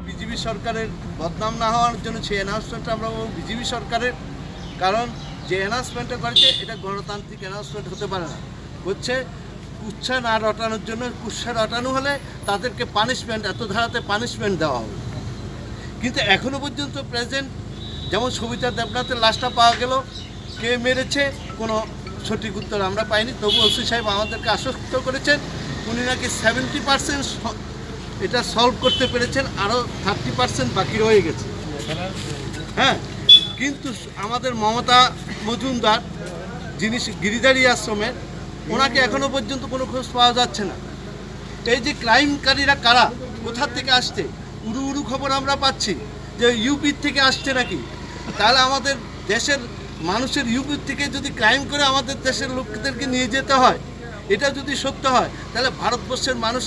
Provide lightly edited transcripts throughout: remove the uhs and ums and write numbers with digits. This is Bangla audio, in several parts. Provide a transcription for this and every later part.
বিজেপি সরকারের বদনাম না হওয়ার জন্য সেই অ্যানাউন্সমেন্টটা আমরা বিজেপি সরকারের, কারণ যে অ্যানাউন্সমেন্টটা করেছে এটা গণতান্ত্রিক অ্যানাউন্সমেন্ট হতে পারে না। হচ্ছে কুৎসা না রটানোর জন্য, কুৎসা রটানো হলে তাদেরকে পানিশমেন্ট, এত ধারাতে পানিশমেন্ট দেওয়া হবে। কিন্তু এখনও পর্যন্ত প্রেজেন্ট, যেমন সবিতা দেবনাথের লাশটা পাওয়া গেল, কে মেরেছে কোনো সঠিক উত্তর আমরা পাইনি। তবু ওসি সাহেব আমাদেরকে আশ্বস্ত করেছেন উনি নাকি 70% এটা সলভ করতে পেরেছেন, আরও 30% বাকি রয়ে গেছে। হ্যাঁ, কিন্তু আমাদের মমতা মজুমদার, যিনি গিরিধারী আশ্রমের, ওনাকে এখনও পর্যন্ত কোনো খোঁজ পাওয়া যাচ্ছে না। এই যে ক্রাইমকারীরা কারা, কোথা থেকে আসছে, উড়ু উড়ু খবর আমরা পাচ্ছি যে ইউপির থেকে আসছে নাকি। তাহলে আমাদের দেশের মানুষের ইউপির থেকে যদি ক্রাইম করে আমাদের দেশের লোকদেরকে নিয়ে যেতে হয়, এটা যদি সত্য হয়, তাহলে ভারতবর্ষের মানুষ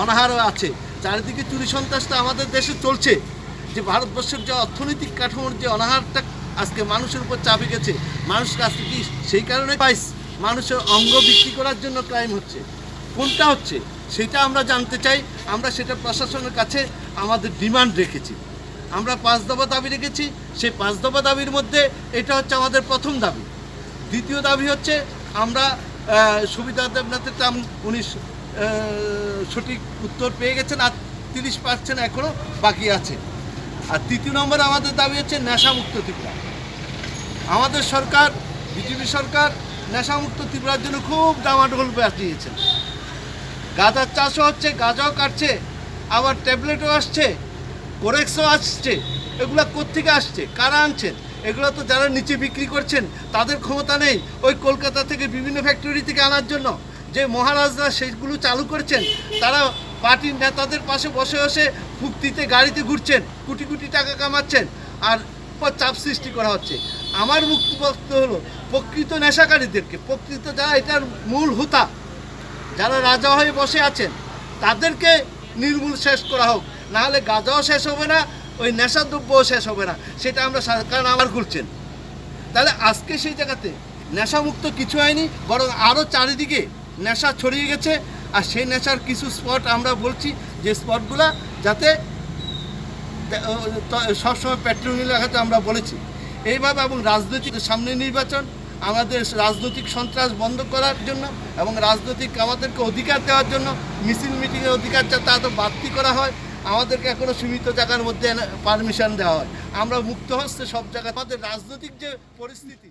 অনাহার আছে। চারিদিকে চুরি সন্ত্রাসটা আমাদের দেশে চলছে, যে ভারতবর্ষের যে অর্থনৈতিক কাঠামোর যে অনাহারটা আজকে মানুষের উপর চাপে গেছে, মানুষ কাছে কি সেই কারণে মানুষের অঙ্গ বিক্রি করার জন্য ক্রাইম হচ্ছে, কোনটা হচ্ছে সেটা আমরা জানতে চাই। আমরা সেটা প্রশাসনের কাছে আমাদের ডিমান্ড রেখেছি। আমরা 5 দফা দাবি রেখেছি। সেই 5 দফা দাবির মধ্যে এটা হচ্ছে আমাদের প্রথম দাবি। দ্বিতীয় দাবি হচ্ছে আমরা সবিতা দেবনাথের উনি সঠিক উত্তর পেয়ে গেছেন, আর 30% এখনও বাকি আছে। আর তৃতীয় নম্বর আমাদের দাবি হচ্ছে নেশামুক্ত ত্রিপুরা। আমাদের সরকার, বিজেপি সরকার নেশামুক্ত ত্রিপুরার জন্য খুব ডামাডোল বাঁচিয়েছেন। গাঁজার চাষও হচ্ছে, গাঁজাও কাটছে, আবার ট্যাবলেটও আসছে, কোরেক্সও আসছে। এগুলো কোত্থেকে আসছে, কারা আনছেন? এগুলো তো যারা নিচে বিক্রি করছেন তাদের ক্ষমতা নেই ওই কলকাতা থেকে বিভিন্ন ফ্যাক্টরি থেকে আনার জন্য। যে মহারাজরা সেগুলো চালু করছেন, তারা পার্টির নেতাদের পাশে বসে বসে ফুক্তিতে গাড়িতে ঘুরছেন, কোটি কোটি টাকা কামাচ্ছেন, আর চাপ সৃষ্টি করা হচ্ছে। আমার মুক্তিপক্ষ হলো প্রকৃত নেশাকারীদেরকে, প্রকৃত যারা এটার মূল হোতা, যারা রাজা হয়ে বসে আছেন, তাদেরকে নির্মূল শেষ করা হোক। নাহলে গাঁজাও শেষ হবে না, ওই নেশাদ্রব্যও শেষ হবে না। সেটা আমরা কারণ আমার খুলছেন। তাহলে আজকে সেই জায়গাতে নেশামুক্ত কিছু হয়নি, বরং আরও চারিদিকে নেশা ছড়িয়ে গেছে। আর সেই নেশার কিছু স্পট আমরা বলছি, যে স্পটগুলো যাতে সবসময় পেট্রোলিং লাগাতে আমরা বলেছি এইভাবে। এবং রাজনৈতিক সামনে নির্বাচন, আমাদের রাজনৈতিক সন্ত্রাস বন্ধ করার জন্য এবং রাজনৈতিক আমাদেরকে অধিকার দেওয়ার জন্য মিছিল মিটিংয়ের অধিকার যাতে আরও বাড়তি করা হয়। আমাদেরকে এখনও সীমিত জায়গার মধ্যে পারমিশন দেওয়া হয়। আমরা মুক্ত হচ্ছে সব জায়গায়। আমাদের রাজনৈতিক যে পরিস্থিতি